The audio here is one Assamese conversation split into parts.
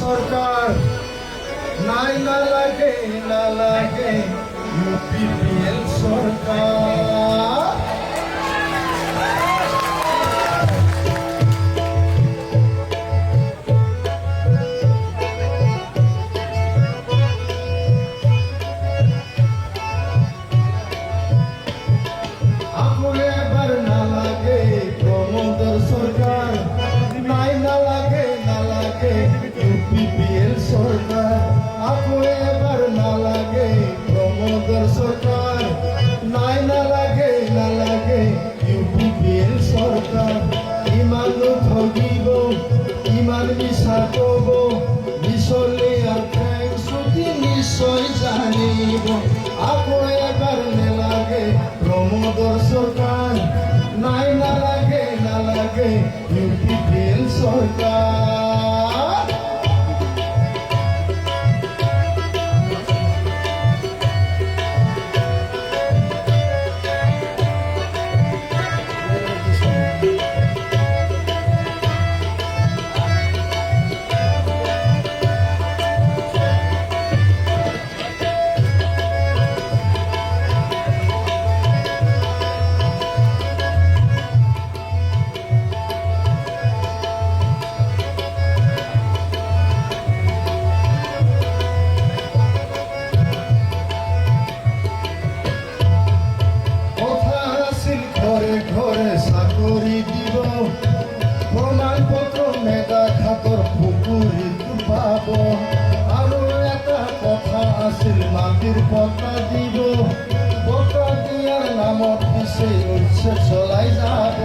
সৰকাৰ নাই না লাগে ইউপিপিএল সৰকাৰ। ইমান মিছা কব মিছলে শ্ৰুতি নিশ্চয় জানিব। আকৌ এবাৰ নেলাগে প্ৰমোদৰ চৰকাৰ নাই নালাগে ইউপিপিএল চৰকাৰ। ঘৰে চাকৰি দিব প্ৰমাণপত্ৰ মেধা খাতৰ পুখুৰীত পাব। আৰু এটা কথা আছিল মাটিৰ পট্টা দিব, পট্টা দিয়াৰ নামত পিছে উচ্ছেদ চলাই যাব।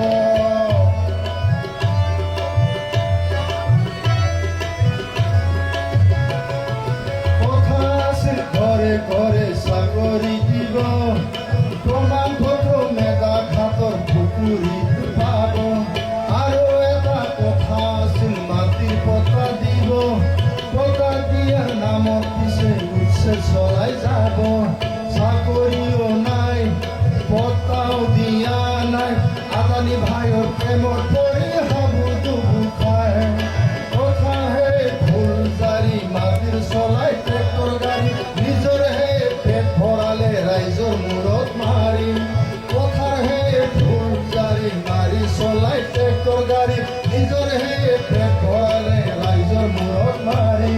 কথা আছিল ঘৰে ঘৰে চাকৰি দিব প্ৰমাণপত্ৰ মেধা খাতৰ পুখুৰীত পাব। আৰু এটা কথা আছিল মাটিৰ পট্টা দিব, পট্টা দিয়াৰ নামত পিছে উচ্ছেদ চলাই যাব। চাকৰিও নাই পট্টাও দিয়া নাই, আদানী ভাইৰ প্ৰেমত পৰি হাবুডুবু খায়। কথাহে ভুল জাৰি মাটিৰ চলাই ট্ৰেক্টৰ গাড়ী, নিজৰহে পেট ভৰালে ৰাইজৰ মূৰত মাৰি। কথাহে ভুল জাৰি মাৰি চলাই ট্ৰেক্টৰ গাড়ী, নিজৰহে পেট ভৰালে ৰাইজৰ মূৰত মাৰি।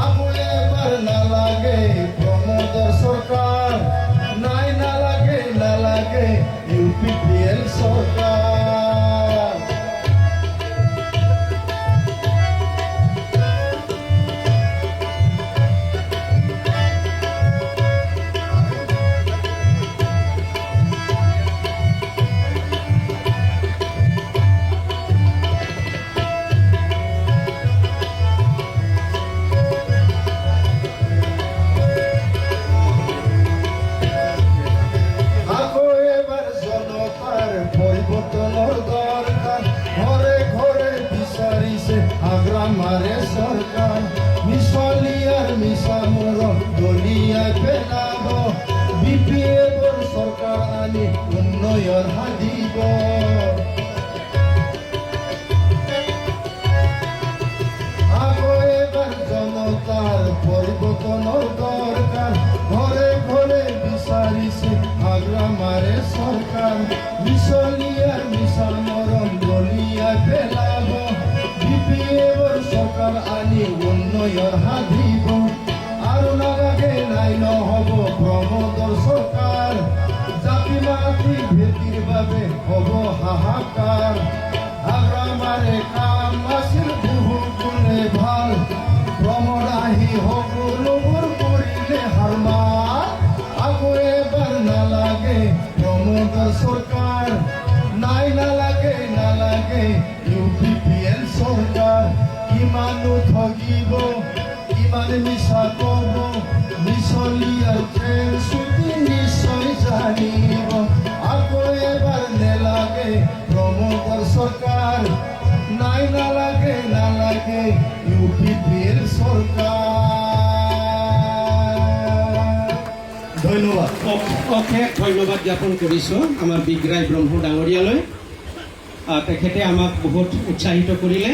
আকৌ এবাৰ নালাগে প্ৰমোদৰ চৰকাৰ নাই নালাগে ইউপিপিএল চৰকাৰ। পৰিৱৰ্তনৰ দৰকাৰ ঘৰে ঘৰে বিচাৰিছে আগ্ৰামাৰে চৰকাৰ। মিছলীয়াৰ মিছা মূৰক দলিয়াই পেলাব, বিপিএফৰ চৰকাৰ আনি উন্নয়ন সাধিব। আকৌ এবাৰ জনতাৰ পৰিৱৰ্তনৰ দৰকাৰ ঘৰে ঘৰে বিচাৰিছে আগ্ৰামাৰে চৰকাৰ। মিছলীয়াৰ মিছা মৰম দলিয়াই পেলাব, বিপিএফৰ চৰকাৰ আনি উন্নয়ন সাধিব। আৰু নালাগে নাই নহ'ব প্ৰমোদৰ চৰকাৰ, জাতি মাটি ভেটিৰ বাবে হ'ব হাহাকাৰ। আগ্ৰামাৰে কাম আছিল বহু গুণে ভাল, প্ৰমোদ আহি সকলোবোৰ কৰিলে হাৰমাল। আকৌ এবাৰ নালাগে প্ৰমোদৰ চৰকাৰ নাই নালাগে ইউপিপিএল চৰকাৰ। কিমানো ঠগিব কিমান মিছা কব, মিছলীয়াৰ ট্ৰেইন ছুটি নিশ্চয় জানিব। আকৌ এবাৰ নেলাগে প্ৰমোদৰ চৰকাৰ নাই নালাগে ইউপিপিএল চৰকাৰ। ধন্যবাদ। অশেষ ধন্যবাদ জ্ঞাপন কৰিছোঁ আমাৰ বিগ্ৰাই ব্ৰহ্ম ডাঙৰীয়ালৈ। তেখেতে আমাক বহুত উৎসাহিত কৰিলে।